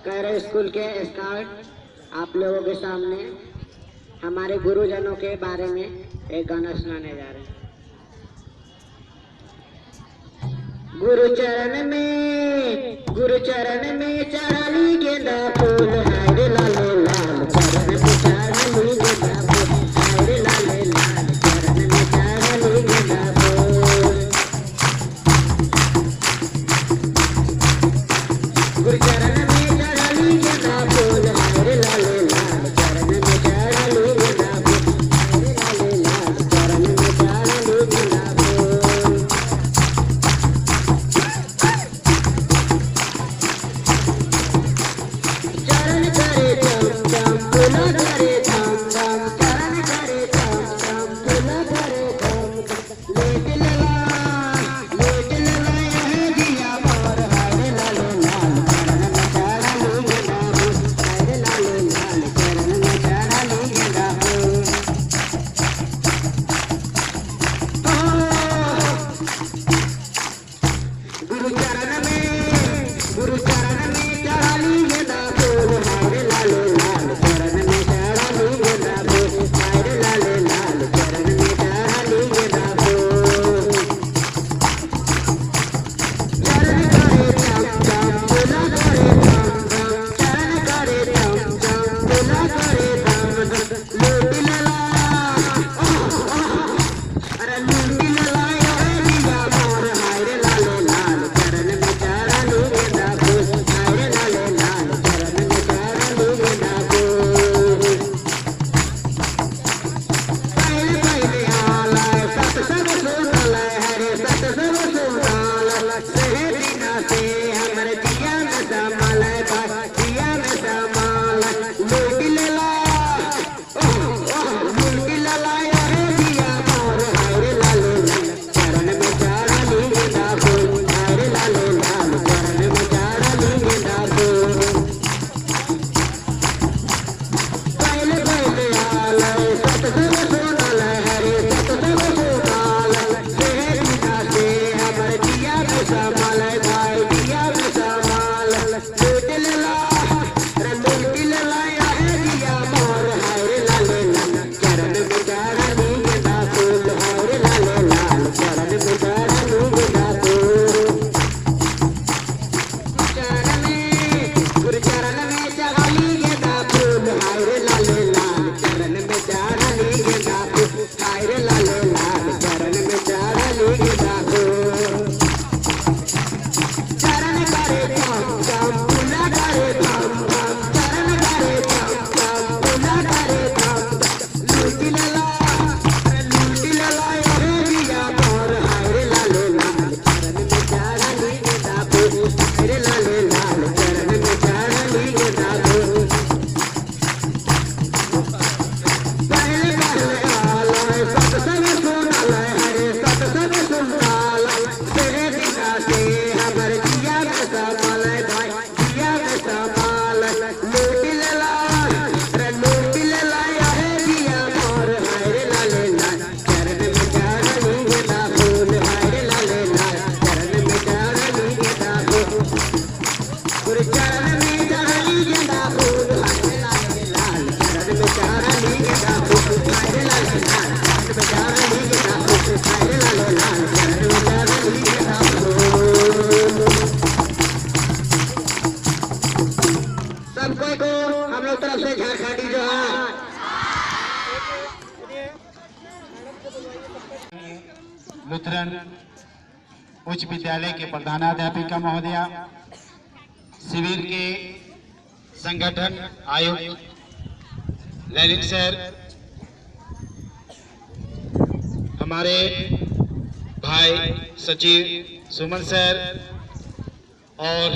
Cairo school के scout आप लोगों के सामने हमारे गुरुजनों के बारे में एक गाना सुनाने जा रहे हैं। गुरु चरण में चढ़ा ली गेंदा फूल, हाय रे लाले लाल चरण में चढ़ा ली गेंदा फूल, हाय रे लाले लाल चरण में चढ़ा ली गेंदा फूल। गुरु चरण में चढ़ा ली गेंदा फूल, हाय रे लाले लाल चरण में चढ़ा ली गेंदा फूल, हाय रे लाले लाल चरण में चढ़ा ली गेंदा फूल। चरण करे चम चम फूला करे धम धम, चरण करे चम चम फूला करे धम धम। लेट लला यह जिया मोर, हाय रे लाले लाल चरण में चढ़ा ली गेंदा फूल, हाय रे लाले लाल चरण में चढ़ा ली गेंदा फूल। गुरु चरण में चढ़ा ली गेंदा फूल, हाय रे लाले लाल चरण में चढ़ा ली गेंदा फूल, हाय रे लाले लाल चरण में चढ़ा ली गेंदा फूल। चरण करे चम चम फूला करे धम धम, चरण करे चम चम फूला करे धम धम। लूटी लला अरे लूटी लला यह जिया मोर, हाय रे लाले लाल चरण में चढ़ा ली गेंदा फूल, हाय रे लाले लाल चरण में चढ़ा ली गेंदा फूल। पहले पहले आलाय सत्संग सुनालय, हरे सत्संग सुनालय, सेहे बिना से हमर जिया में समालय, भाई जिया में समालय। लूटी लला यह जिया मोर, हाय रे लाले लाल चरण में चढ़ा ली गेंदा फूल, हाय रे लाले लाल चरण में चढ़ा ली गेंदा फूल। पहले पहले आलय सत्संग सुनालय, हरे सत्संग सुनालय, सेहे बिना से हमर जिया में समालय, भाई जिया में समालय। लूटी लला रे लूटी लला यह जिया मोर, हाय रे लाले लाल चरण में चढ़ा ली गेंदा फूल, हाय रे लाले लाल चरण में चढ़ा ली गेंदा फूल। गुरु चरण में चढ़ा ली गेंदा फूल, हाय रे लाले लाल चरण में चढ़ा ली गेंदा फूल, हाय रे लाले लाल चरण में चढ़ा ली गेंदा फूल। चरण करे चम चम फूला करे धम धम, चरण करे चम चम फूला करे धम धम। लूटी लला यह जिया मोर, हाय रे लाले लाल चरण में चढ़ा ली गेंदा फूल, हाय रे लाले लाल चरण में चढ़ा ली गेंदा फूल। पहले पहले आलय सत्संग सुनालय, हरे सत्संग सुनालय, सेहे बिना से हमर जिया में समालय, भाई जिया में समालय। लूटी लला रे लूटी लला यह जिया मोर, हाय रे लाले लाल चरण में चढ़ा ली गेंदा फूल, हाय रे लाले लाल चरण में चढ़ा ली गेंदा फूल। गुरु चरण में चढ़ा ली गेंदा फूल, हाय रे लाले लाल चरण में चढ़ा ली गेंदा फूल, हाय रे लाले लाल चरण में चढ़ा ली गेंदा फूल, हाय रे लाले लाल चरण में चढ़ा ली गेंदा फूल। सब कोई को हम लोग तरफ से झारखंडी जो है लुथरन उच्च विद्यालय के प्रधानाध्यापिका महोदया, शिविर के संगठन आयुक्त ललित सर, हमारे भाई सचिव सुमन सर और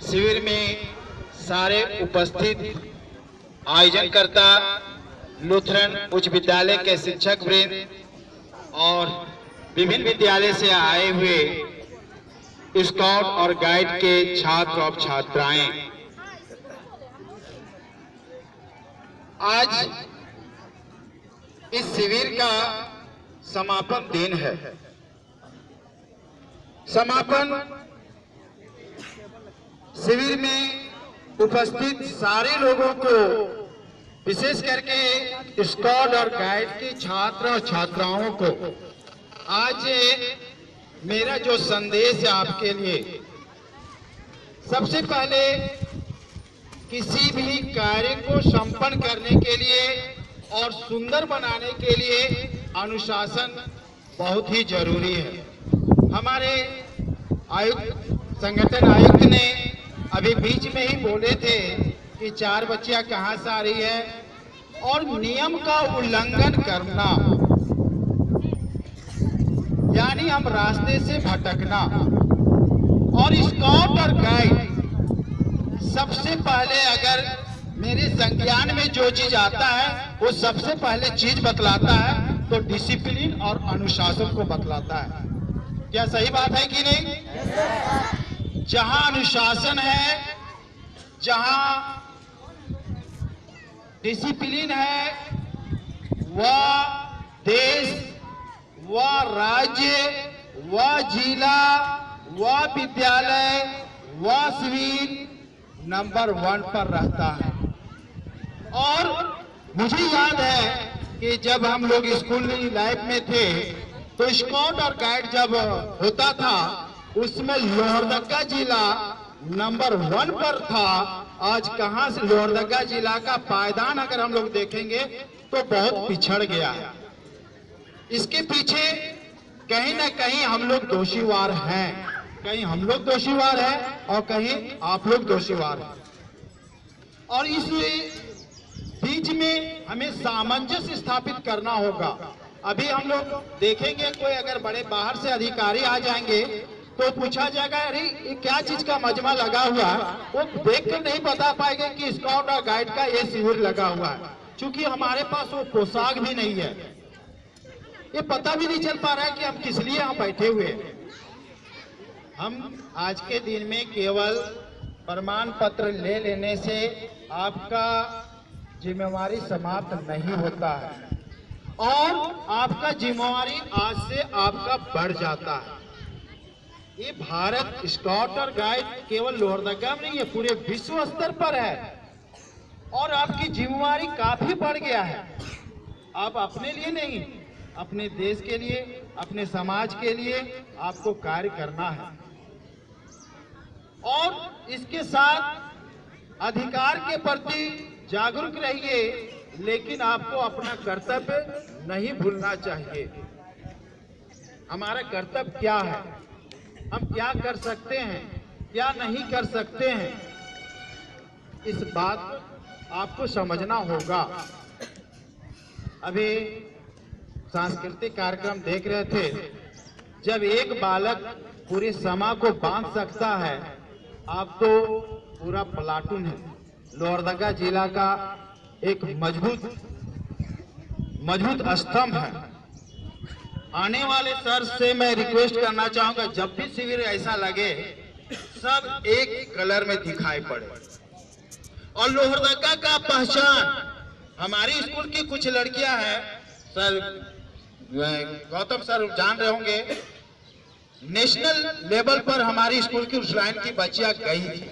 शिविर में सारे उपस्थित आयोजनकर्ता, लुथरन उच्च विद्यालय के शिक्षक वृंद और विभिन्न विद्यालय से आए हुए स्काउट और गाइड के छात्र और छात्राएं, आज इस शिविर का समापन दिन है। समापन शिविर में उपस्थित सारे लोगों को, विशेष करके स्काउट और गाइड के छात्र और छात्राओं को आज मेरा जो संदेश है आपके लिए, सबसे पहले किसी भी कार्य को संपन्न करने के लिए और सुंदर बनाने के लिए अनुशासन बहुत ही जरूरी है। हमारे आयुक्त, संगठन आयुक्त ने अभी बीच में ही बोले थे कि 4 बच्चियां कहाँ से आ रही है, और नियम का उल्लंघन करना यानी हम रास्ते से भटकना। और स्काउट और गाइड सबसे पहले, अगर मेरे संज्ञान में जो चीज आता है वो सबसे पहले चीज बतलाता है तो डिसिप्लिन और अनुशासन को बतलाता है। क्या सही बात है कि नहीं? जहां अनुशासन है, जहां डिसिप्लिन है, वह देश, वह राज्य, वह जिला, वह विद्यालय, वह शिविर नंबर 1 पर रहता है। और मुझे याद है कि जब हम लोग स्कूल लाइफ में थे तो स्काउट और गाइड जब होता था उसमें लोहरदगा जिला नंबर 1 पर था। आज कहां से लोहरदगा जिला का पायदान अगर हम लोग देखेंगे तो बहुत पिछड़ गया है। इसके पीछे कहीं ना कहीं हम लोग दोषीवार हैं, कहीं हम लोग दोषीवार हैं और कहीं आप लोग दोषीवार हैं। और इस बीच में हमें सामंजस्य स्थापित करना होगा। अभी हम लोग देखेंगे कोई अगर बड़े बाहर से अधिकारी आ जाएंगे तो पूछा जाएगा अरे ये क्या चीज का मजमा लगा हुआ है, वो देख कर नहीं बता पाएंगे कि स्काउट और गाइड का ये शिविर लगा हुआ है, क्योंकि हमारे पास वो पोशाक भी नहीं है। ये पता भी नहीं चल पा रहा है कि हम किस लिए यहाँ बैठे हुए हैं। हम आज के दिन में केवल प्रमाण पत्र ले लेने से आपका जिम्मेवारी समाप्त नहीं होता है, और आपका जिम्मेवारी आज से आपका बढ़ जाता है। ये भारत स्काउट और गाइड केवल लोहरदगा में नहीं है, पूरे विश्व स्तर पर है, और आपकी जिम्मेवारी काफी बढ़ गया है। आप अपने लिए नहीं, अपने देश के लिए, अपने समाज के लिए आपको कार्य करना है। और इसके साथ अधिकार के प्रति जागरूक रहिए, लेकिन आपको अपना कर्तव्य नहीं भूलना चाहिए। हमारा कर्तव्य क्या है, हम क्या कर सकते हैं, क्या नहीं कर सकते हैं, इस बात को आपको समझना होगा। अभी सांस्कृतिक कार्यक्रम देख रहे थे, जब एक बालक पूरे समा को बांध सकता है, आप तो पूरा प्लाटून है। लोहरदगा जिला का एक मजबूत स्तंभ है। आने वाले सर से मैं रिक्वेस्ट करना चाहूंगा, जब भी शिविर ऐसा लगे सब एक कलर में दिखाई पड़े। और लोहरदगा का पहचान, हमारी स्कूल की कुछ लड़कियां हैं, सर गौतम सर जान रहे होंगे, नेशनल लेवल पर हमारी स्कूल की उस लाइन की बच्चियां गई थी,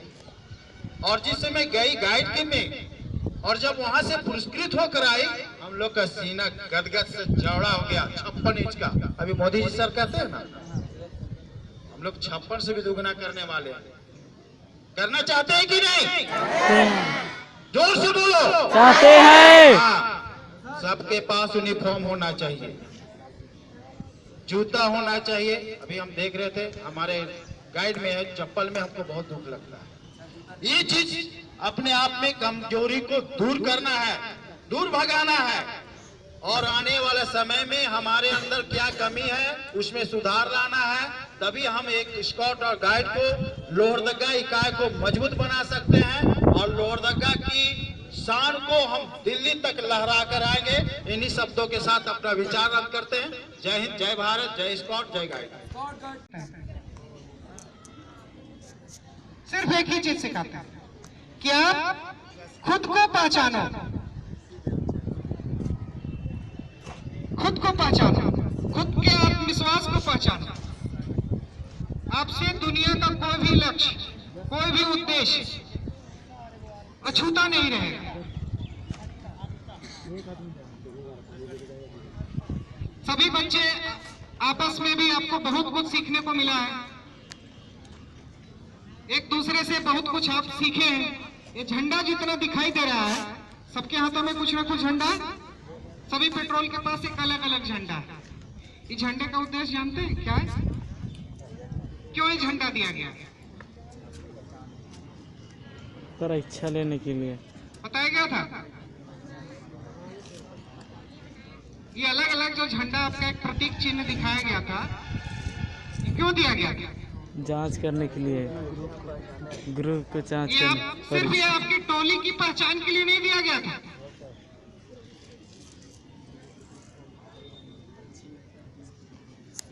और जिस समय गई गाइड के में, और जब वहां से पुरस्कृत होकर आई, हम लोग का सीना गदगद से चौड़ा हो गया। 56 इंच का, अभी मोदी जी सर कहते हैं ना, हम लोग 56 से भी दुगना करने वाले हैं। करना चाहते हैं कि नहीं? जोर से बोलो, चाहते हैं। हाँ, सबके पास यूनिफॉर्म होना चाहिए, जूता होना चाहिए। अभी हम देख रहे थे हमारे गाइड में है, चप्पल में हमको बहुत दुख लगता है। ये चीज अपने आप में कमजोरी को दूर करना है, दूर भगाना है, और आने वाले समय में हमारे अंदर क्या कमी है उसमें सुधार लाना है। तभी हम एक स्काउट और गाइड को, लोहरदगा इकाई को मजबूत बना सकते हैं, और लोहरदगा की शान को हम दिल्ली तक लहरा कर आएंगे। इन्हीं शब्दों के साथ अपना विचार रद्द करते हैं। जय हिंद, जय भारत, जय स्काउट, जय गाइड। सिर्फ एक ही चीज सिखाते हैं कि आप खुद को पहचानो, खुद को पहचानो, खुद के आत्मविश्वास को पहचानो। आपसे दुनिया का कोई भी लक्ष्य कोई भी उद्देश्य अछूता नहीं रहेगा। सभी बच्चे आपस में भी आपको बहुत कुछ सीखने को मिला है, एक दूसरे से बहुत कुछ आप सीखे हैं। ये झंडा जितना दिखाई दे रहा है, सबके हाथों में कुछ ना कुछ झंडा है, सभी पेट्रोल के पास एक अलग अलग झंडा है। इस झंडे का उद्देश्य जानते हैं क्या है? क्यों ये झंडा दिया गया? परीक्षा लेने के लिए बताया गया था। ये अलग अलग जो झंडा आपका एक प्रतीक चिन्ह दिखाया गया था, ये क्यों दिया गया? जांच करने के लिए, ग्रुप को जांच ये आप सिर्फ ये आपकी टोली की पहचान के लिए नहीं दिया गया था।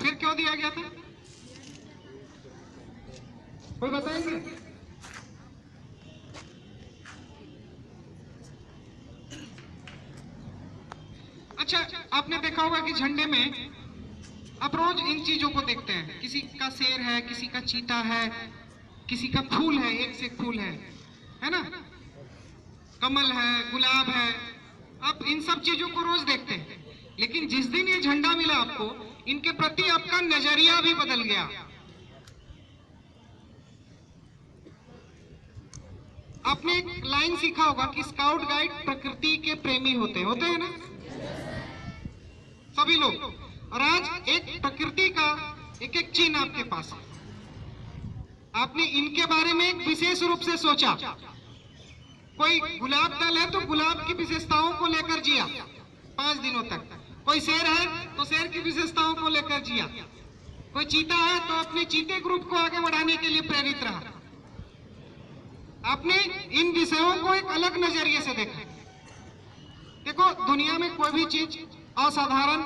फिर क्यों दिया गया था? कोई बताएंगे? अच्छा, आपने देखा होगा कि झंडे में आप रोज इन चीजों को देखते हैं। किसी का शेर है, किसी का चीता है, किसी का फूल है, एक से एक फूल है ना, कमल है, गुलाब है। आप इन सब चीजों को रोज देखते हैं, लेकिन जिस दिन ये झंडा मिला आपको, इनके प्रति आपका नजरिया भी बदल गया। आपने एक लाइन सीखा होगा कि स्काउट गाइड प्रकृति के प्रेमी होते हैं ना सभी लोग। और आज एक प्रकृति का एक एक चिन्ह आपके पास है। आपने इनके बारे में एक विशेष रूप से सोचा। कोई गुलाब दल है तो गुलाब की विशेषताओं को लेकर जिया 5 दिनों तक। कोई शेर है तो शेर की विशेषताओं को लेकर जिया। कोई चीता है तो अपने चीते ग्रुप को आगे बढ़ाने के लिए प्रेरित रहा। आपने इन विषयों को एक अलग नजरिए से देखा। देखो, दुनिया में कोई भी चीज असाधारण,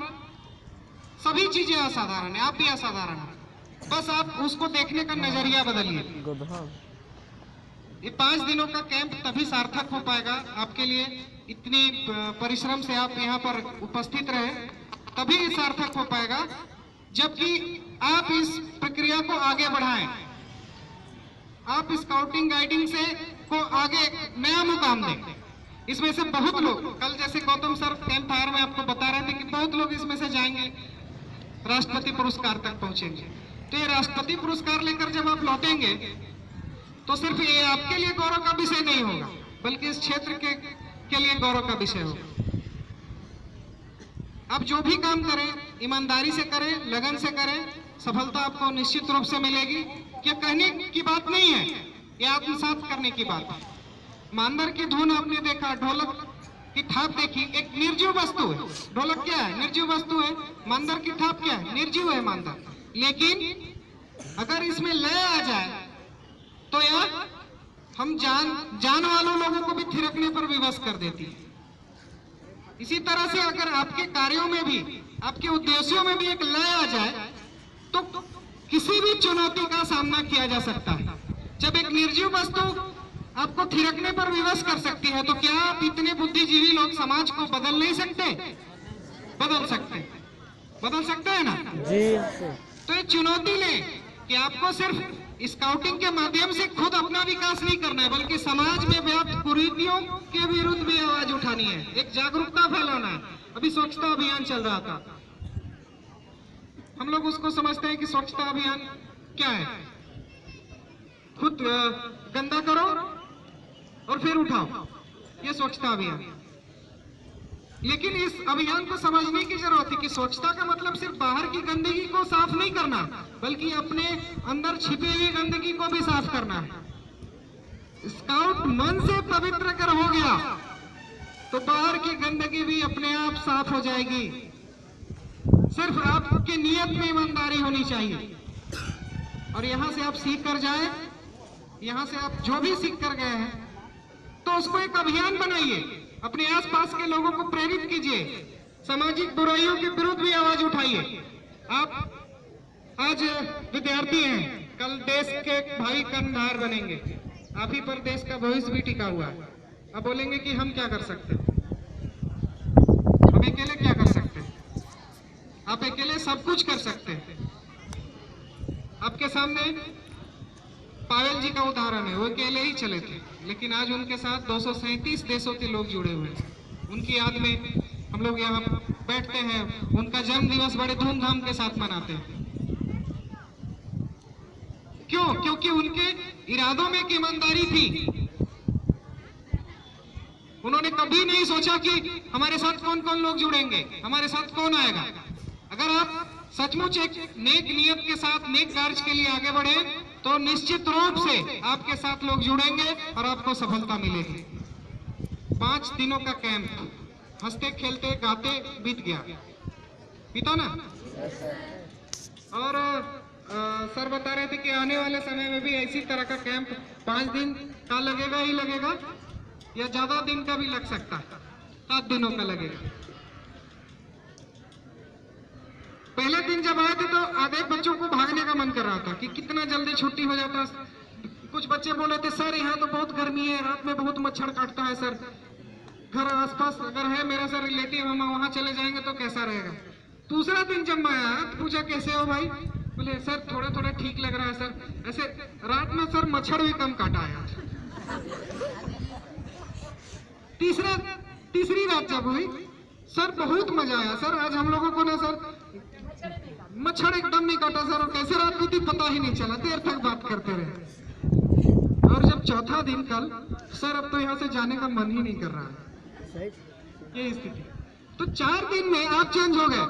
सभी चीजें असाधारण है, आप भी असाधारण है, बस आप उसको देखने का नजरिया बदलिए। ये 5 दिनों का कैंप तभी सार्थक हो पाएगा आपके लिए। इतनी परिश्रम से आप यहाँ पर उपस्थित रहे, तभी ये सार्थक हो पाएगा जबकि आप इस प्रक्रिया को आगे बढ़ाएं। आप स्काउटिंग गाइडिंग से को आगे नया मुकाम दें। इसमें से बहुत लोग, कल जैसे गौतम सर कैंप फायर में आपको बता रहे थे कि बहुत लोग इसमें से जाएंगे, राष्ट्रपति पुरस्कार तक पहुंचेंगे। तो ये राष्ट्रपति पुरस्कार लेकर जब आप लौटेंगे तो सिर्फ ये आपके लिए गौरव का विषय नहीं होगा, बल्कि इस क्षेत्र के लिए गौरव का विषय होगा। आप जो भी काम करें, ईमानदारी से करें, लगन से करें, सफलता आपको निश्चित रूप से मिलेगी। ये कहने की बात नहीं है, ये आत्मसात करने की बात है। मांदर की धुन आपने देखा, ढोलक की थाप देखी, एक निर्जीव वस्तु है। ढोलक क्या है? निर्जीव वस्तु है। मांदर की थाप क्या है? निर्जीव है मांदर। लेकिन अगर इसमें लय आ जाए तो यह हम जान वालों लोगों को भी थिरकने पर विवश कर देती है। इसी तरह से अगर आपके कार्यों में भी, आपके उद्देश्यों में भी एक लय आ जाए तो किसी भी चुनौती का सामना किया जा सकता है। जब एक निर्जीव वस्तु आपको थिरकने पर विवश कर सकती है, तो क्या आप इतने बुद्धिजीवी लोग समाज को बदल नहीं सकते? बदल सकते हैं ना जी। तो ये चुनौती लें कि आपको सिर्फ स्काउटिंग के माध्यम से खुद अपना विकास नहीं करना है, बल्कि समाज में व्याप्त कुरीतियों के विरुद्ध भी आवाज उठानी है, एक जागरूकता फैलाना है। अभी स्वच्छता अभियान चल रहा था, हम लोग उसको समझते हैं कि स्वच्छता अभियान क्या है? खुद गंदा करो और फिर उठाओ, ये स्वच्छता अभियान। लेकिन इस अभियान को समझने की जरूरत है कि स्वच्छता का मतलब सिर्फ बाहर की गंदगी को साफ नहीं करना, बल्कि अपने अंदर छिपी हुई गंदगी को भी साफ करना है। स्काउट मन से पवित्र अगर हो गया तो बाहर की गंदगी भी अपने आप साफ हो जाएगी। सिर्फ आपके नियत में ईमानदारी होनी चाहिए। और यहाँ से आप सीख कर जाए, यहाँ से आप जो भी सीख कर गए हैं तो उसको एक अभियान बनाइए, अपने आसपास के लोगों को प्रेरित कीजिए, सामाजिक बुराइयों के विरुद्ध भी आवाज उठाइए। आप आज विद्यार्थी हैं, कल देश के भावी कर्णधार बनेंगे। आप ही पर देश का भविष्य भी टिका हुआ है। अब बोलेंगे कि हम क्या कर सकते हैं? हम अकेले क्या कर सकते हैं? आप अकेले सब कुछ कर सकते हैं। आपके सामने पावेल जी का उदाहरण है, वो अकेले ही चले थे, लेकिन आज उनके साथ 237 देशों के लोग जुड़े हुए हैं। उनकी याद में हम लोग यहाँ बैठते हैं, उनका जन्म दिवस बड़े धूमधाम के साथ मनाते हैं। क्यों? क्योंकि उनके इरादों में एक ईमानदारी थी। उन्होंने कभी नहीं सोचा कि हमारे साथ कौन कौन लोग जुड़ेंगे, हमारे साथ कौन आएगा। अगर आप सचमुच एक नेक नियत के साथ नेक कार्य के लिए आगे बढ़े तो निश्चित रूप से आपके साथ लोग जुड़ेंगे और आपको सफलता मिलेगी। 5 दिनों का कैंप, हंसते खेलते गाते बीत गया, बीता ना। और सर बता रहे थे कि आने वाले समय में भी इसी तरह का कैंप 5 दिन का लगेगा ही लगेगा, या ज्यादा दिन का भी लग सकता है, 7 दिनों का लगेगा। पहले दिन जब आए थे तो आधे बच्चों को भागने का मन कर रहा था कि कितना जल्दी छुट्टी हो जाता। कुछ बच्चे बोले थे सर यहाँ तो बहुत गर्मी है, रात में बहुत मच्छर काटता है सर, घर आसपास अगर है मेरा सर रिलेटिव, हम वहां चले जाएंगे तो कैसा रहेगा। दूसरा दिन जब मैं आया तो पूछा कैसे हो भाई, बोले सर थोड़ा थोड़ा ठीक लग रहा है सर, ऐसे रात में सर मच्छर भी कम काटा है। तीसरी रात जब हुई सर बहुत मजा आया सर, आज हम लोगों को ना सर मच्छर एकदम नहीं काटा सर, और कैसे रात बीती पता ही नहीं चला, देर तक बात करते रहे। और जब चौथा दिन कल, सर अब तो यहाँ से जाने का मन ही नहीं कर रहा है, ये स्थिति। तो 4 दिन में आप चेंज हो गए,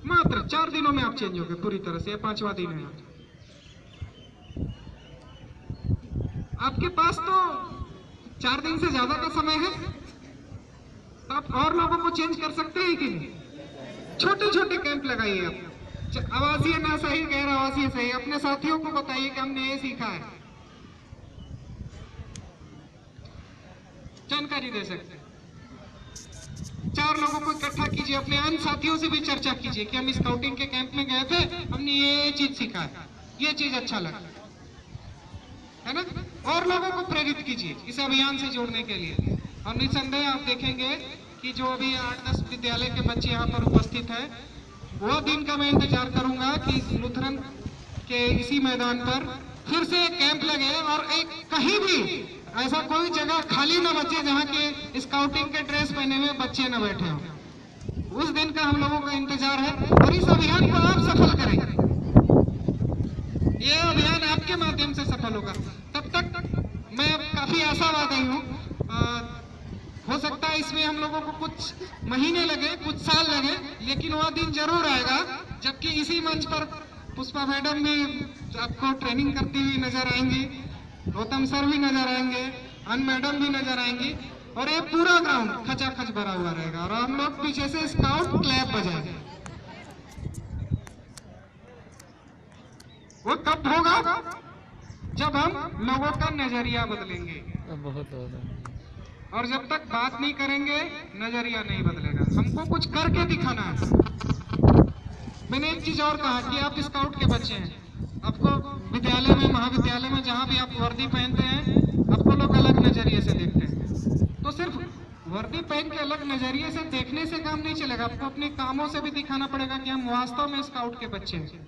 मात्र 4 दिनों में आप चेंज हो गए पूरी तरह से। 5वां दिन है आपके पास, तो 4 दिन से ज्यादा का समय है, तो आप और लोगों को चेंज कर सकते हैं कि नहीं। छोटे छोटे कैंप लगाइए आप, आवासीय ना सही, गैर आवासीय सही, अपने साथियों को बताइए कि हमने ये सीखा है, जानकारी दे सकते हैं। 4 लोगों को इकट्ठा कीजिए, अपने अन्य साथियों से भी चर्चा कीजिए कि हम स्काउटिंग के कैंप में गए थे, हमने ये चीज सीखा है, ये चीज अच्छा लगा, है ना। और लोगों को प्रेरित कीजिए इस अभियान से जोड़ने के लिए। और निसंदेह आप देखेंगे कि जो अभी 8-10 विद्यालय के बच्चे यहाँ पर उपस्थित हैं, वो दिन का मैं इंतजार करूंगा कि लुथरन के इसी मैदान पर फिर से एक कैंप लगे और एक कहीं भी ऐसा कोई जगह खाली न बचे जहाँ के स्काउटिंग के ड्रेस पहने हुए बच्चे न बैठे हों। उस दिन का हम लोगों का इंतजार है और इस अभियान को आप सफल करेंगे, ये अभियान आपके माध्यम से सफल होगा। तब तक मैं काफी आशावादी हूँ। हो सकता है इसमें हम लोगों को कुछ महीने लगे, कुछ साल लगे, लेकिन वह दिन जरूर आएगा जबकि इसी मंच पर पुष्पा मैडम भी आपको ट्रेनिंग करती हुई नजर आएंगी, गौतम सर भी नजर आएंगे, अन मैडम भी नजर आएंगी, और ये पूरा ग्राउंड खचाखच भरा हुआ रहेगा और हम लोग पीछे से स्काउट क्लैप बजाएंगे। वो कब होगा? जब हम लोगों का नजरिया बदलेंगे। बहुत और जब तक बात नहीं करेंगे नजरिया नहीं बदलेगा, हमको कुछ करके दिखाना है। मैंने एक चीज और कहा कि आप स्काउट के बच्चे हैं, आपको विद्यालय में, महाविद्यालय में जहां भी आप वर्दी पहनते हैं, आपको लोग अलग नजरिए से देखते हैं। तो सिर्फ वर्दी पहन के अलग नजरिए से देखने से काम नहीं चलेगा, आपको अपने कामों से भी दिखाना पड़ेगा कि हम वास्तव में स्काउट के बच्चे हैं।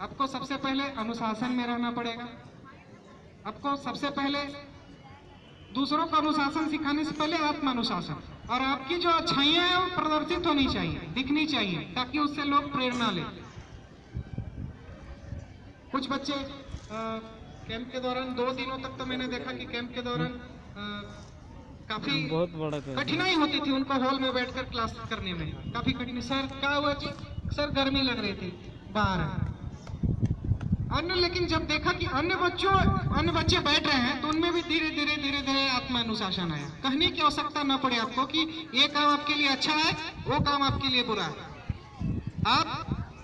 आपको सबसे पहले अनुशासन में रहना पड़ेगा, आपको सबसे पहले दूसरों को अनुशासन सिखाने से पहले आत्मानुशासन, और आपकी जो अच्छाइयां हैं वो प्रदर्शित होनी चाहिए, दिखनी चाहिए, ताकि उससे लोग प्रेरणा लें। कुछ बच्चे कैंप के दौरान 2 दिनों तक तो मैंने देखा कि कैंप के दौरान काफी बहुत बड़ा कठिनाई होती थी उनको हॉल में बैठकर क्लास करने में, काफी कठिनाई। सर क्या हुआ जी? सर गर्मी लग रही थी बाहर। अन्य, लेकिन जब देखा कि अन्य बच्चे बैठ रहे हैं तो उनमें भी धीरे धीरे आत्मानुशासन आया। कहने की आवश्यकता न पड़े आपको कि ये काम आपके लिए अच्छा है, वो काम आपके लिए बुरा है। आप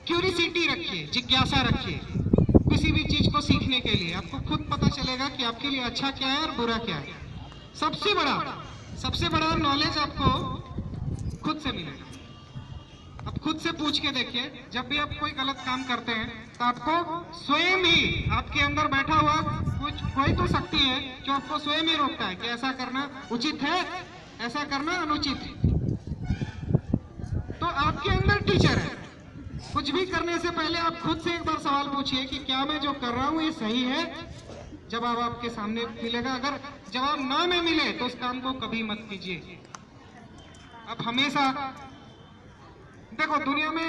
क्यूरियोसिटी रखिए, जिज्ञासा रखिए किसी भी चीज को सीखने के लिए, आपको खुद पता चलेगा कि आपके लिए अच्छा क्या है और बुरा क्या है। सबसे बड़ा नॉलेज आपको खुद से मिलेगा। अब खुद से पूछ के देखिए, जब भी आप कोई गलत काम करते हैं तो आपको स्वयं ही आपके अंदर बैठा हुआ कोई तो शक्ति है जो आपको स्वयं ही रोकता है कि ऐसा करना उचित है, ऐसा करना अनुचित है। तो आपके अंदर टीचर है, कुछ भी करने से पहले आप खुद से एक बार सवाल पूछिए कि क्या मैं जो कर रहा हूं ये सही है। जवाब आपके सामने मिलेगा। अगर जवाब ना में मिले तो उस काम को कभी मत कीजिए। आप हमेशा देखो दुनिया में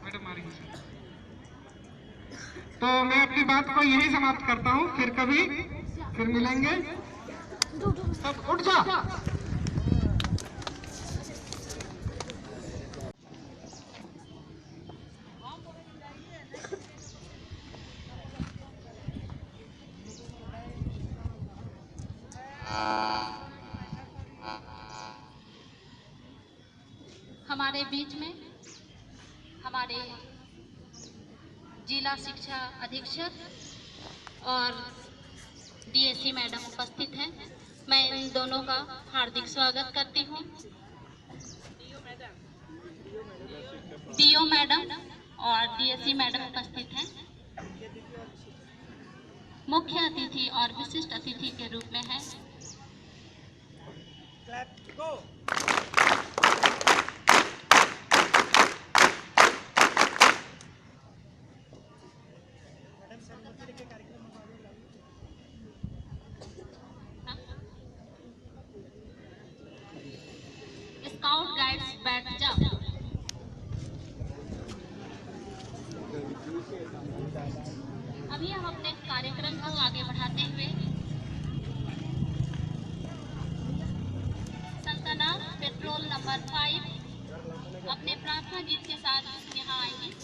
मैडम आ रही है, तो मैं अपनी बात को यही समाप्त करता हूं। फिर मिलेंगे। सब उठ जा। हमारे बीच में हमारे जिला शिक्षा अधीक्षक और डीएससी मैडम उपस्थित हैं। मैं इन दोनों का हार्दिक स्वागत करती हूं। डीओ मैडम और डीएससी मैडम उपस्थित हैं। मुख्य अतिथि और विशिष्ट अतिथि के रूप में है स्काउट गाइड्स। बैठ जाओ। अभी हम अपने कार्यक्रम को आगे बढ़ाते हुए संतना पेट्रोल नंबर 5 अपने प्रार्थना गीत के साथ यहाँ आएंगे।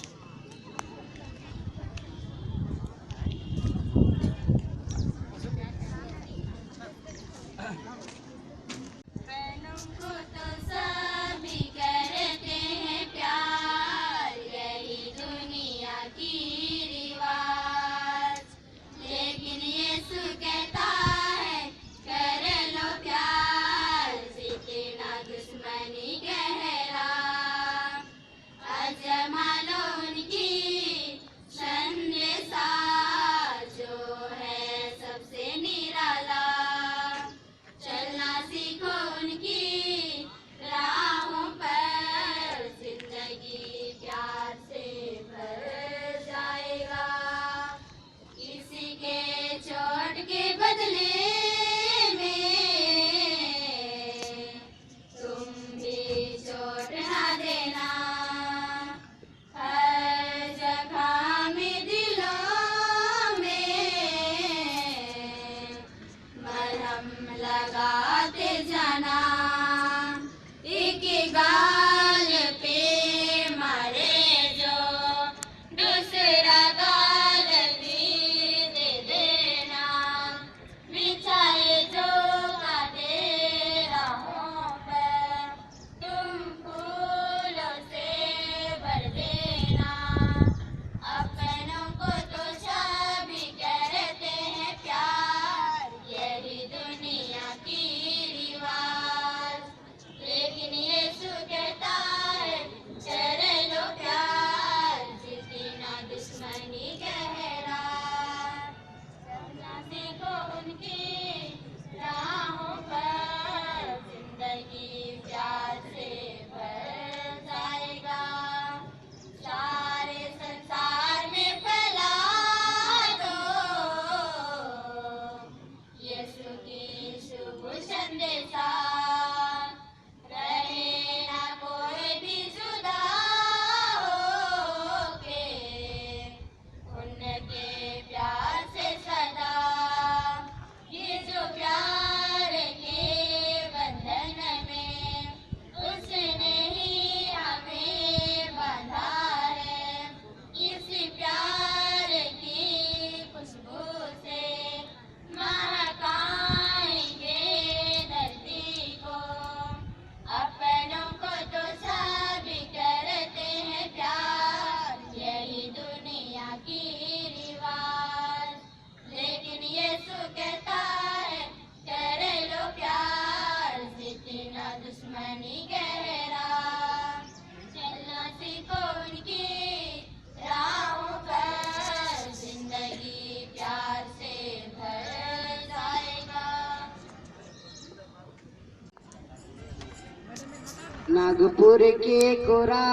नागपुर के कोरा,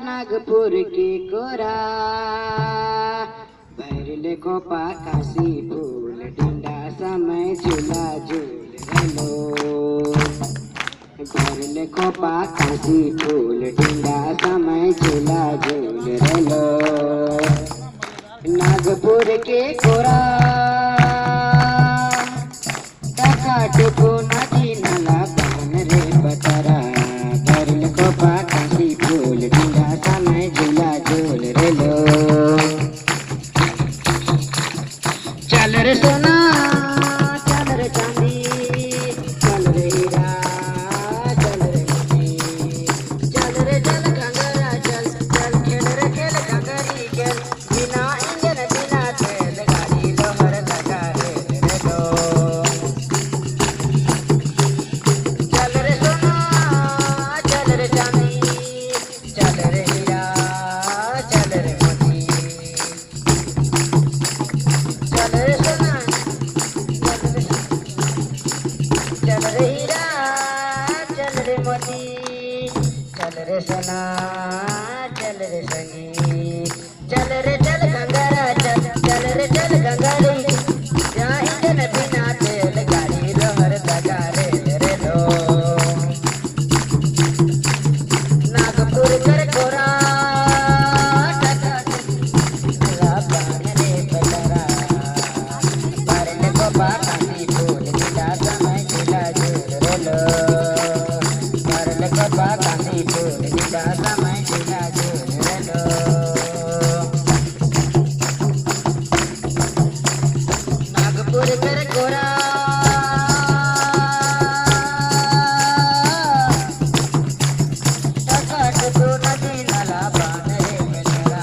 नागपुर के कोरा, भरले खोपा काशी फूल डिंडा समय झूला झूल रलो, भरले खोपा काशी फूल डिंडा समय झूला झूल रलो। नागपुर के कोरा टको नदी नाला पान रे बतरा, भरल खोपा काशी फूल डिंडा समय झूला झूल रेलो। चल रे सोना चल रे चांदी, चल रे हीरा चल रे मोती, चल रे चल गंगरा चल, चल खेल रे खेल गंगरी खेल, बिना इंजन बिना तेल गाड़ी लोहर लगा रे लो। चल रे सोना चल रे चांदी, चल रे हीरा चल रे मोती, चल रे सोना चल रे हीरा चल रे मोती, चल रे सोना चल रे संगी, चल रे चल गंगारा चल, चल रे चल गंगारी, जहाँ इंजन बिना तेल गाड़ी लोहर लगा रे लो। नागपुर कर कोरा टका पान रे बतरा, भरल खोपा काशी फूल डिंडा समय झूला झूल रेलो, भरल खोपा काशी फूल डिंडा समय झूला झूल रेलो। नागपुर कर कोरा टको नदी नाला पान रे बतरा,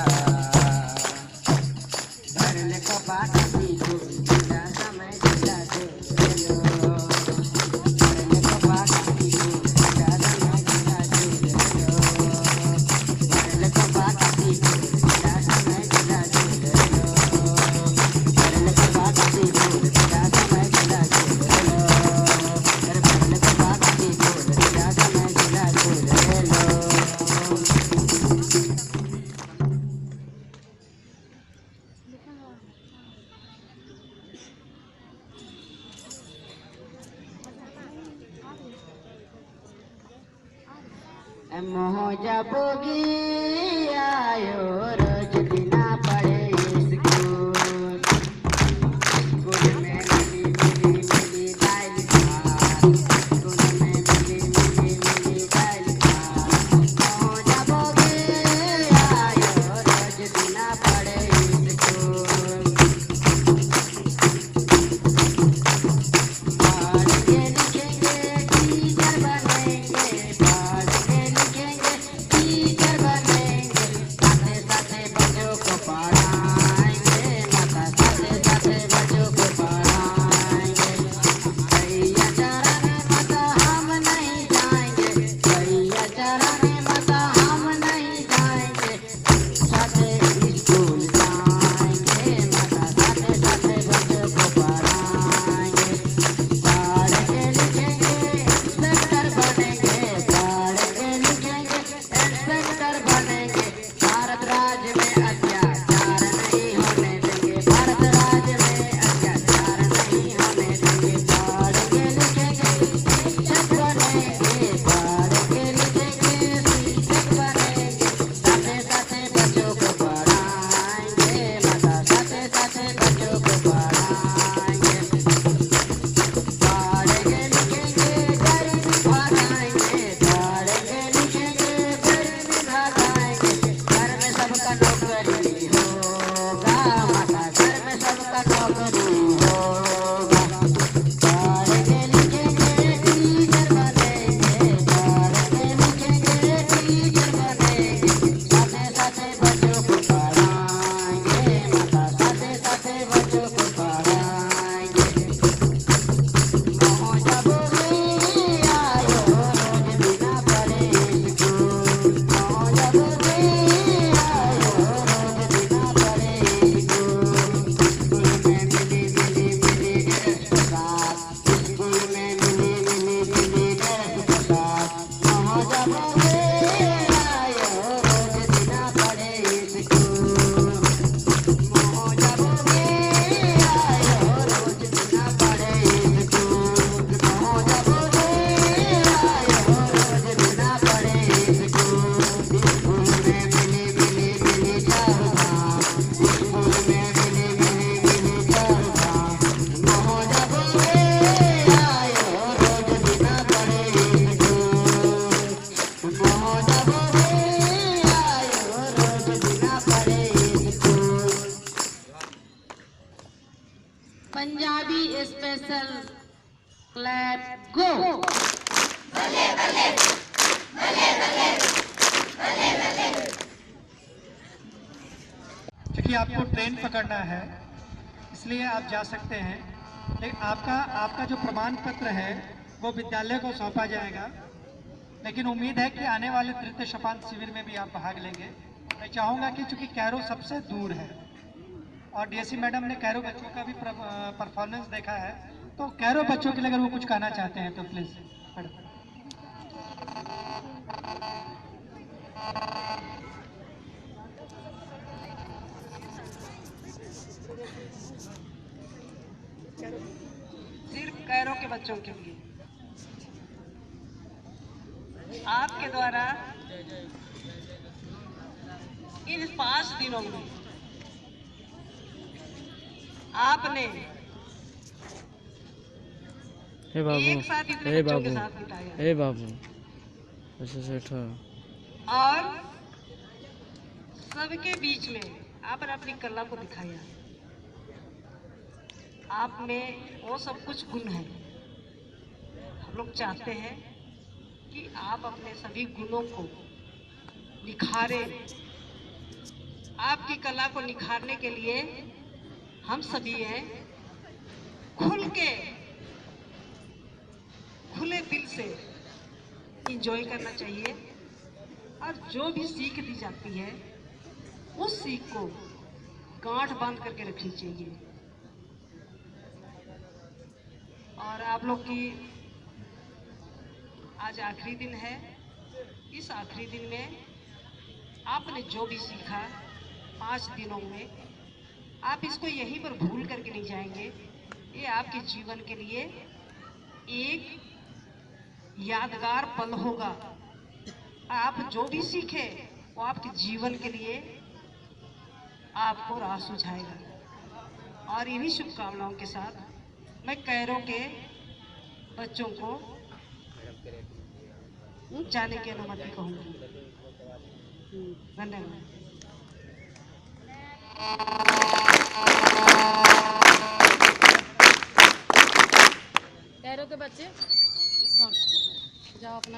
भरल खोपा काशी फूल डिंडा समय झूला झूल रेलो, भरल खोपा काशी फूल डिंडा समय झूला झूल रेलो, भरल खोपा काशी फूल डिंडा समय झूला झूल रेलो, भरल खोपा काशी फूल डिंडा समय झूला झूल रेलो, भरल खोपा काशी फूल डिंडा समय झूला झूल रेलो। मोजा बोगी आयो रोज बिना पढ़े स्कूल, स्कूल में मिली मिली मिली दाल भात, स्कूल में मिली मिली मिली दाल भात। मोजा बोगी आयो रोज बिना पढ़े स्कूल, पढ़ के लिखेंगे टीचर बनेंगे, पढ़ के लिखेंगे टीचर बनेंगे, साथे साथे बच्चों को पढ़ाएंगे, माता साथे साथे बच्चों को पढ़ाएंगे। भैया चराने माता हम नहीं जाएंगे, भैया चराने माता हम नहीं जाएंगे, साथे स्कूल जाएंगे, माता साथे साथे बच्चों को पढ़ाएंगे। पढ़ के लिखेंगे इंस्पेक्टर बनेंगे, पढ़ के लिखेंगे इंस्पेक्टर बनेंगे, भारत राज्य में अत्याचार नहीं होने देंगे, भारत राज्य में अत्याचार नहीं होने देंगे। पढ़ के लिखेंगे शिक्षक बनेंगे, पढ़ के लिखेंगे शिक्षक बनेंगे, साथे साथे बच्चों को पढ़ाएंगे, माता साथे साथे बच्चों को पढ़ाएंगे। पढ़ के लिखेंगे गरीबी भगाएंगे, पढ़ के लिखेंगे गरीबी भगाएंगे, घर में सबका नौकरी होगा, माता घर में सबका नौकरी होगा। पढ़ के लिखेंगे टीचर बनेंगे, पढ़ के लिखेंगे टीचर बनेंगे, साथे साथे बच्चों को पढ़ाएंगे, माता साथे साथे बच्चों को पढ़ाएंगे। मोजा बोगी आयो रोज बिना पढ़े स्कूल, मोजा बोगी आयो रोज पंजाबी स्पेशल क्लैप गो। क्योंकि आपको ट्रेन पकड़ना है इसलिए आप जा सकते हैं, लेकिन आपका जो प्रमाण पत्र है वो विद्यालय को सौंपा जाएगा। लेकिन उम्मीद है कि आने वाले तृतीय सोपान शिविर में भी आप भाग लेंगे। मैं चाहूँगा कि चूँकि कैरो सबसे दूर है और डीएससी मैडम ने कैरो बच्चों का भी परफॉर्मेंस देखा है, तो कैरो बच्चों के लिए अगर वो कुछ कहना चाहते हैं तो प्लीज़। सिर्फ कैरो के बच्चों के लिए आपके द्वारा इन 5 दिनों में आपने एक साथ इतने बच्चों के साथ बिताया बाबू ऐसे सेठा और सबके बीच में आपने अपनी कला को दिखाया। आप में वो सब कुछ गुण है। हम लोग चाहते हैं कि आप अपने सभी गुणों को निखारें। आपकी कला को निखारने के लिए हम सभी हैं खुले दिल से एंजॉय करना चाहिए और जो भी सीख दी जाती है उस सीख को गांठ बांध करके रखनी चाहिए। और आप लोग की आज आखिरी दिन है। इस आखिरी दिन में आपने जो भी सीखा 5 दिनों में, आप इसको यहीं पर भूल करके नहीं जाएंगे। ये आपके जीवन के लिए एक यादगार पल होगा। आप जो भी सीखे वो आपके जीवन के लिए आपको राह सुझाएगा। और इन्हीं शुभकामनाओं के साथ मैं कैरो के बच्चों को जाने की अनुमति कहूँगी। धन्यवाद। कैरो के बच्चे जाओ अपना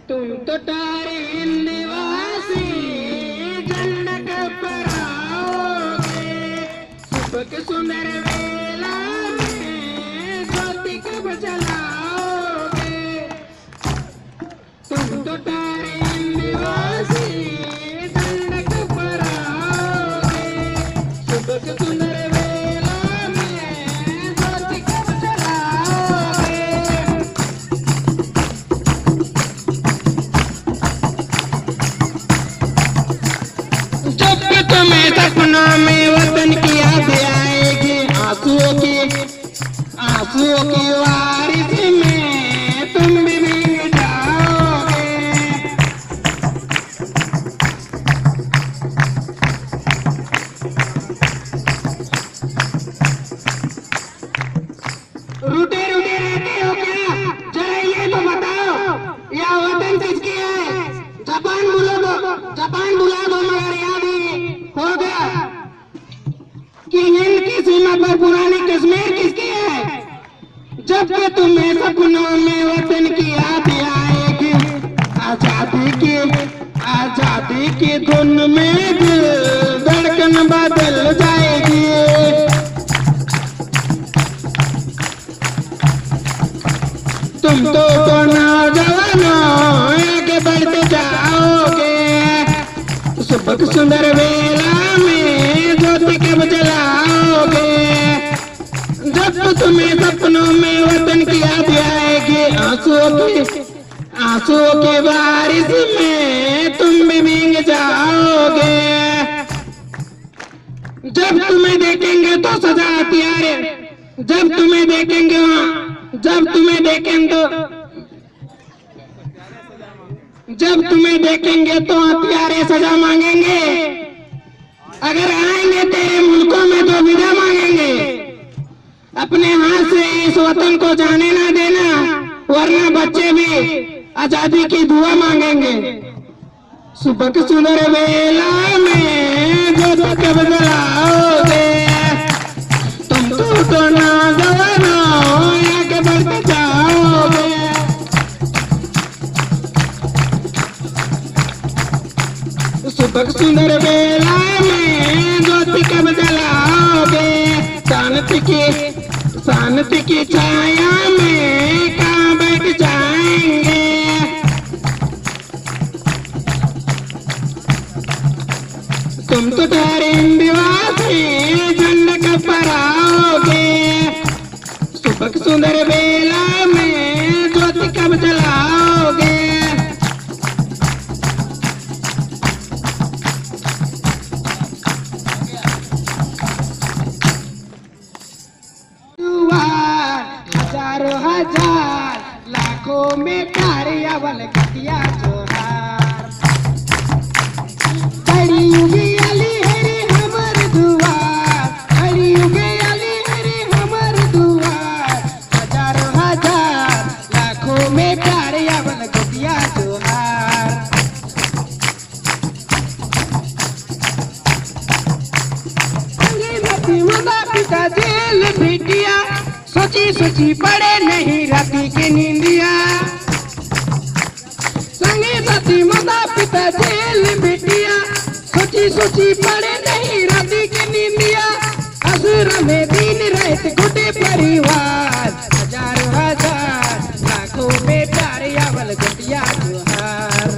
तुम तो तारे निवासी जन्नत पर आओगे, सुबह के सुंदर वेला में ज्योति कब जलाओगे। तुम तो तारे निवासी जन्नत पर आओगे, सुबह के सुंदर वेला में ज्योति कब जलाओगे। जब तुम्हें सपनों में वतन की याद आएगी, आंसुओं की बारिश में तुम भी भीग जाओगे। रूठे रूठे रहते हो क्या? जरा ये तो बताओ, यह वतन किसकी है? जापान बुला दो मगर याद ही होगा कि हिंद की सीमा पर पुरानी कश्मीर किसकी है? जब कि तुम्हें सपनों में वतन की याद आएगी, आजादी की धुन में दिल धड़कन बदल जाएगी। तुम तो नौजवानों आगे बढ़ते जाओगे, सुबह सुंदर वेला में ज्योति कब जलाओगे। जब तुम्हें सपनों में वतन की याद आएगी, आंसुओं की बारिश में तुम भी भीग जाओगे। जब तुम्हें देखेंगे तो सजा हथियारे, जब तुम्हें देखेंगे तो हथियारे सजा मांगेंगे। अगर आएंगे तेरे मुल्कों में तो विदा मांगेंगे। अपने हाथ से इस वतन को जाने ना देना, वरना बच्चे भी आजादी की दुआ मांगेंगे। सुबह के सुंदर वेला में ज्योति कब जलाओगे। तुम तो नौजवानों आगे बढ़ते जाओगे। सुबह सुंदर वेला में ज्योति कब जलाओगे। शांति की छाया में कहाँ बैठ जाएंगे। तुम तो ठहरे निवासी जन्नत पर आओगे, सुबह सुंदर वेला में ज्योति कब जलाओगे। हजारों हजार लाखों में प्यारे अवल कटिया जोहार। खड़ी युगे अली हरी हमर दुआर, खड़ी युगे अली हरी हमर दुआर। हजारों हजार लाखों में प्यारे अवल कटिया जोहार। माता पिता जेल भेटिया, सोची पड़े नहीं राती की नींदिया। संगे साथी माता पिता जेल बेटिया, सोची पड़े नहीं राती की नींदिया। असुर में दिन रात गुटे परिवार। हजारों हजार लाखों में प्यारे अवल गुटिया जोहार।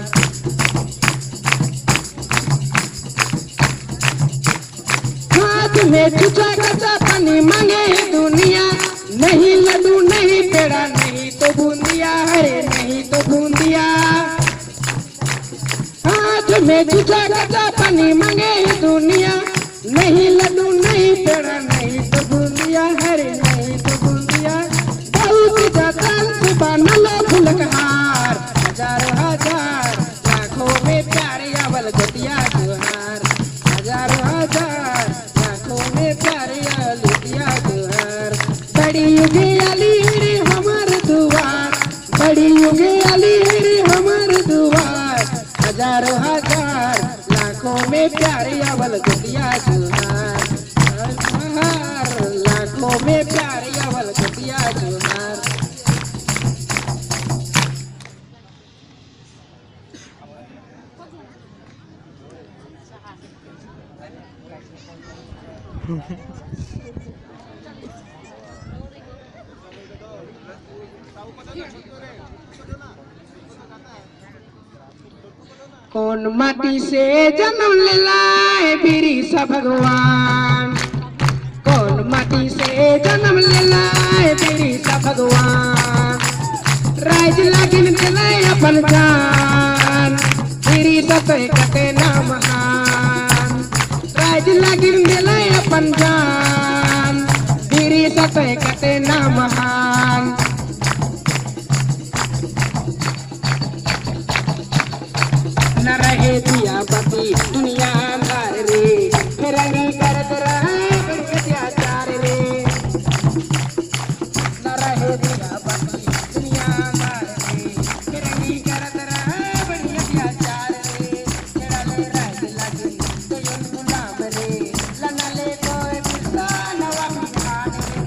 हाथ में छुचा कच्चा पानी मांगे दुनिया। नहीं लड्डू नहीं पेड़ा नहीं तो बूंदिया, हरे नहीं तो बूंदिया। हाथ में छुचा कच्चा पानी मांगे दुनिया। नहीं लड्डू नहीं पेड़ा नहीं तो बूंदिया, हरे नहीं तो बूंदिया। बहुत जतन से बनलो फूलक हार। हजारों हजार लाखों में प्यारे अवल गुटिया जोहार। हजारों हजार लाखों में प्यारे अवल गुटिया जोहार। बड़ी युगे अली हरी हमर दुआर, बड़ी युगे अली हरी हमर दुआर। हजारों हजार लाखों में प्यारे अवल गुटिया जोहार। लाखों में प्यारे अवल गुटिया जोहार। कौन माटी से जन्म ले लाए फिरी सा भगवान, कौन माटी से जन्म ले लाए फिरी सा भगवान, राज लागिन दिलाए अपन जान फिरी सते कटे ना महान, राज लागिन दिलाए अपन जान फिरी सते कटे ना महान। न रहे दिया बती दुनिया अंधार रे, फिरंगी करत रहे अत्याचार रे, न रहे दिया बती दुनिया अंधार रे, फिरंगी करत रहे अत्याचार रे, फिरले राज लगी कोई गुलाम रे, लनले कोई किसान वफादार रे,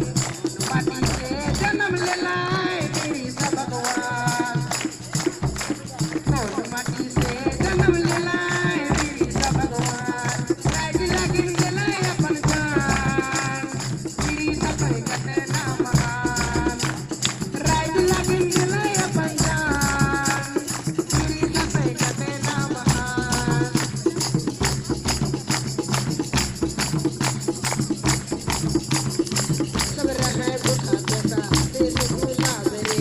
माटी से जन्म ले लाए तेरी सब भगवान, कौन माटी से जन्म ले लाए तेरी सब भगवान, राज लागिन दिलाए अपन जान तेरी सब कटे ना महान, राज लागिन दिलाए अपन जान तेरी सब कटे ना महान। सब रहे भूखा प्यासा देश गुलाम रे,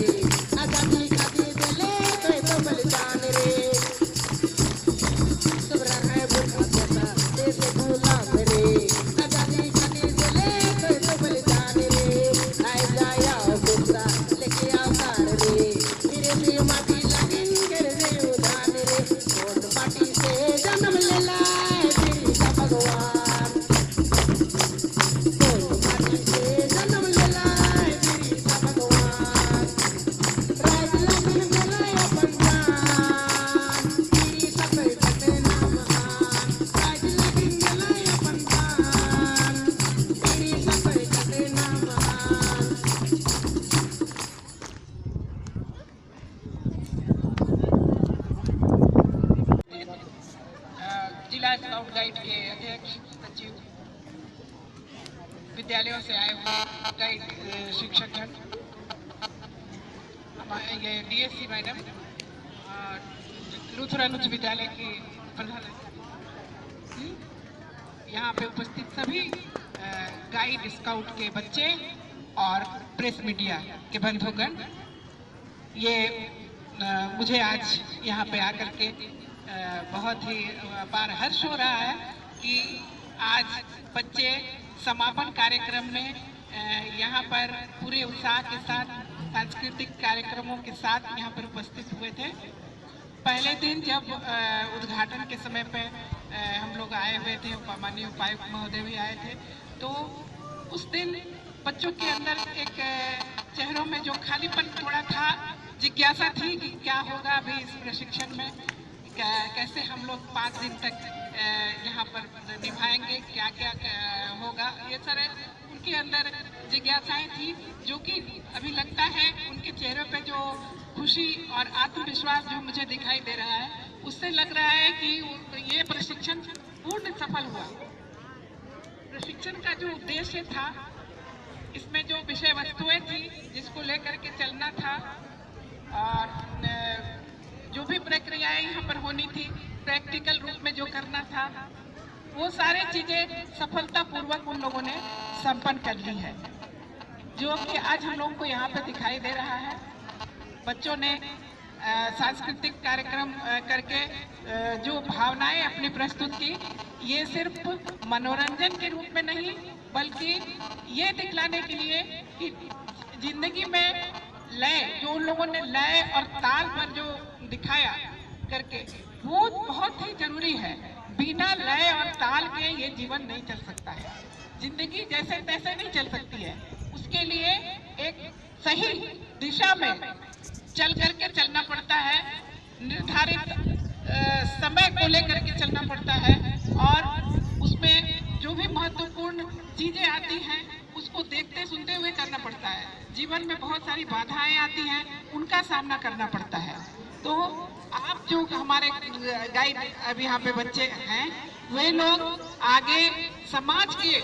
आजादी खातिर दिले कोई तो बलिदान रे, सब रहे भूखा प्यासा देश गुलाम रे, आजादी खातिर दिले कोई तो बलिदान रे, आए जाया गुस्सा लेके अवतार रे, फिर भी माटी लागिन कर दे उधान रे, कौन माटी से जन्म ले लाए तेरी सा भगवान, कौन माटी से जन्म ले लाए तेरी सा भगवान, राज लागिन दिलाए अपन जान तेरी सब कटे ना महान, राज लागिन दिलाए अपन जान तेरी सब कटे ना महान। जिला स्काउट गाइड के अध्यक्ष सचिव, विद्यालयों से आए हुए गाइड शिक्षकगण, हमारे ये डीएससी मैडम, लूथरन उच्च विद्यालय की प्रधान, यहाँ पे उपस्थित सभी गाइड स्काउट के बच्चे और प्रेस मीडिया के बंधुगण, ये मुझे आज यहाँ पे आकर के बहुत ही अपार हर्ष हो रहा है कि आज बच्चे समापन कार्यक्रम में यहाँ पर पूरे उत्साह के साथ सांस्कृतिक कार्यक्रमों के साथ यहाँ पर उपस्थित हुए थे। पहले दिन जब उद्घाटन के समय पे हम लोग आए हुए थे, माननीय उपायुक्त महोदय भी आए थे, तो उस दिन बच्चों के अंदर एक चेहरों में जो खालीपन थोड़ा था, जिज्ञासा थी कि क्या होगा अभी इस प्रशिक्षण में, कैसे हम लोग 5 दिन तक यहाँ पर निभाएंगे, क्या क्या होगा, ये सारे उनके अंदर जिज्ञासाएं थी, जो कि अभी लगता है उनके चेहरे पे जो खुशी और आत्मविश्वास जो मुझे दिखाई दे रहा है, उससे लग रहा है कि ये प्रशिक्षण पूर्ण सफल हुआ। प्रशिक्षण का जो उद्देश्य था, इसमें जो विषय वस्तुएं थी जिसको लेकर के चलना था, और जो भी प्रक्रियाएं यहाँ पर होनी थी, प्रैक्टिकल रूप में जो करना था, वो सारी चीजें सफलतापूर्वक उन लोगों ने संपन्न कर ली है, जो कि आज हम लोगों को यहाँ पे दिखाई दे रहा है। बच्चों ने सांस्कृतिक कार्यक्रम करके जो भावनाएं अपनी प्रस्तुत की, ये सिर्फ मनोरंजन के रूप में नहीं, बल्कि ये दिखलाने के लिए कि जिंदगी में लय, जो उन लोगों ने लय और ताल पर जो दिखाया करके, वो बहुत ही जरूरी है। बिना लय और ताल के ये जीवन नहीं चल सकता है, जिंदगी जैसे तैसे नहीं चल सकती है। उसके लिए एक सही दिशा में चल करके चलना पड़ता है, निर्धारित समय को लेकर के चलना पड़ता है, और उसमें जो भी महत्वपूर्ण चीजें आती हैं उसको देखते सुनते हुए करना पड़ता है। जीवन में बहुत सारी बाधाएं आती हैं, उनका सामना करना पड़ता है। तो आप जो हमारे गाइड अभी यहाँ पे बच्चे हैं, वे लोग आगे समाज के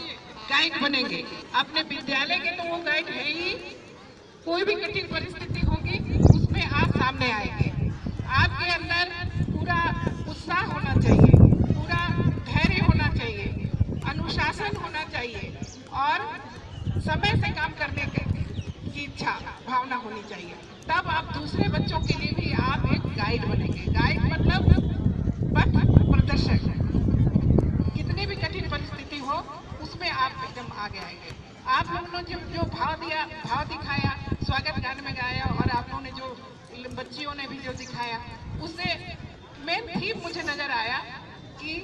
गाइड बनेंगे। अपने विद्यालय के तो वो गाइड है ही, कोई भी कठिन परिस्थिति होगी उसमें आप सामने आएंगे। आपके अंदर पूरा उत्साह होना चाहिए, पूरा धैर्य होना चाहिए, अनुशासन होना चाहिए और समय से काम करने की इच्छा भावना होनी चाहिए। तब आप दूसरे बच्चों के लिए भी आप एक गाइड बनेंगे। गाइड मतलब पथ प्रदर्शक। कितनी भी कठिन परिस्थिति हो उसमें आप एकदम आगे आएंगे। आप लोगों ने जो भाव दिया, भाव दिखाया, स्वागत गान में गाया और आप लोगों ने जो बच्चियों ने भी जो दिखाया, उससे मेन थीम मुझे नजर आया कि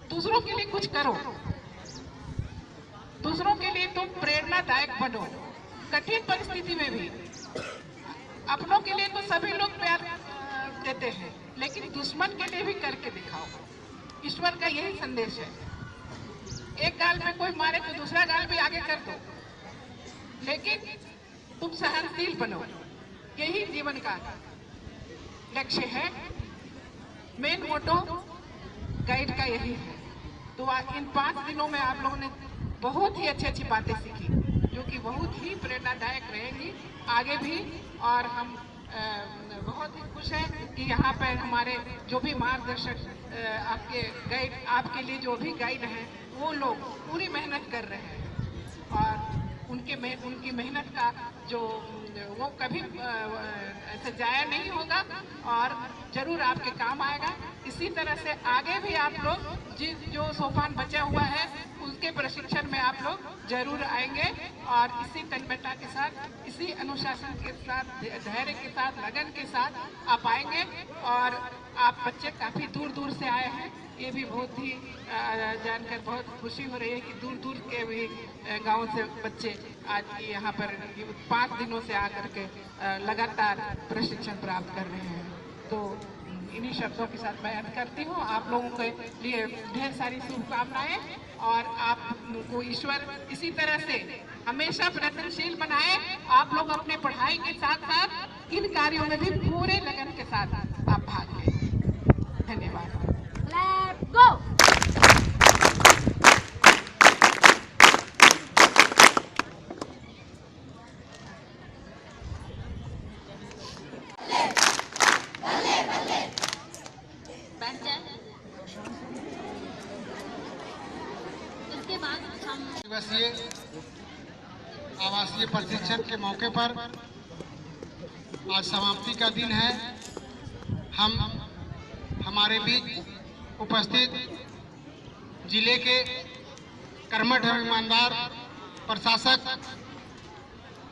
दूसरों के लिए कुछ करो, दूसरों के लिए तुम प्रेरणादायक बनो। कठिन परिस्थिति में भी अपनों के लिए तो सभी लोग प्यार देते हैं, लेकिन दुश्मन के लिए भी करके दिखाओ। ईश्वर का यही संदेश है। एक गाल में कोई मारे तो दूसरा गाल भी आगे कर दो, लेकिन तुम सहनशील बनो। यही जीवन का लक्ष्य है। मेन मोटो गाइड का यही है। तो इन 5 दिनों में आप लोगों ने बहुत ही अच्छी अच्छी बातें सीखी, जो कि बहुत ही प्रेरणादायक रहेंगी आगे भी। और हम बहुत ही खुश हैं कि यहाँ पर हमारे जो भी मार्गदर्शक आपके गाइड, आपके लिए जो भी गाइड हैं, वो लोग पूरी मेहनत कर रहे हैं और उनकी मेहनत का जो वो कभी ऐसे जाया नहीं होगा और जरूर आपके काम आएगा। इसी तरह से आगे भी आप लोग जो सोपान बचा हुआ है उसके प्रशिक्षण में आप लोग जरूर आएंगे और इसी तन्मयता के साथ, इसी अनुशासन के साथ, धैर्य के साथ, लगन के साथ आप आएंगे। और आप बच्चे काफ़ी दूर दूर से आए हैं, ये भी बहुत ही जानकर बहुत खुशी हो रही है कि दूर दूर के भी गाँव से बच्चे आज यहाँ पर 5 दिनों से आकर के लगातार प्रशिक्षण प्राप्त कर रहे हैं। तो इन्हीं शब्दों के साथ मैं अंत करती हूँ। आप लोगों के लिए ढेर सारी शुभकामनाएं और आपको ईश्वर इसी तरह से हमेशा प्रयत्नशील बनाए। आप लोग अपने पढ़ाई के साथ साथ इन कार्यों में भी पूरे लगन के साथ आप भाग लें। धन्यवाद। Let's go! इसके बाद हम दिवसीय आवासीय प्रशिक्षण के मौके पर आज समाप्ति का दिन है। हम हमारे बीच उपस्थित जिले के कर्मठ एवं ईमानदार प्रशासक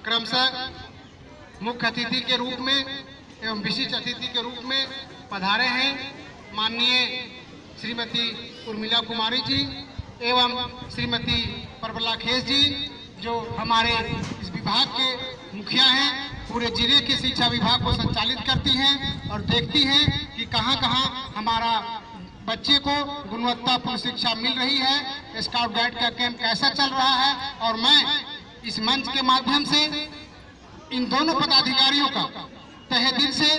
क्रमशः मुख्य अतिथि के रूप में एवं विशिष्ट अतिथि के रूप में पधारे हैं। माननीय श्रीमती उर्मिला कुमारी जी एवं श्रीमती प्रबला खेस जी, जो हमारे इस विभाग के मुखिया हैं, पूरे जिले के शिक्षा विभाग को संचालित करती हैं और देखती हैं कि कहां कहां हमारा बच्चे को गुणवत्तापूर्ण शिक्षा मिल रही है, स्काउट गाइड का कैंप कैसा चल रहा है। और मैं इस मंच के माध्यम से इन दोनों पदाधिकारियों का तहे दिल से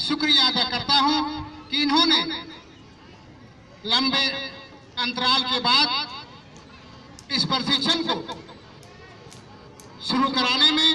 शुक्रिया अदा करता हूं कि इन्होंने लंबे अंतराल के बाद इस प्रशिक्षण को शुरू कराने में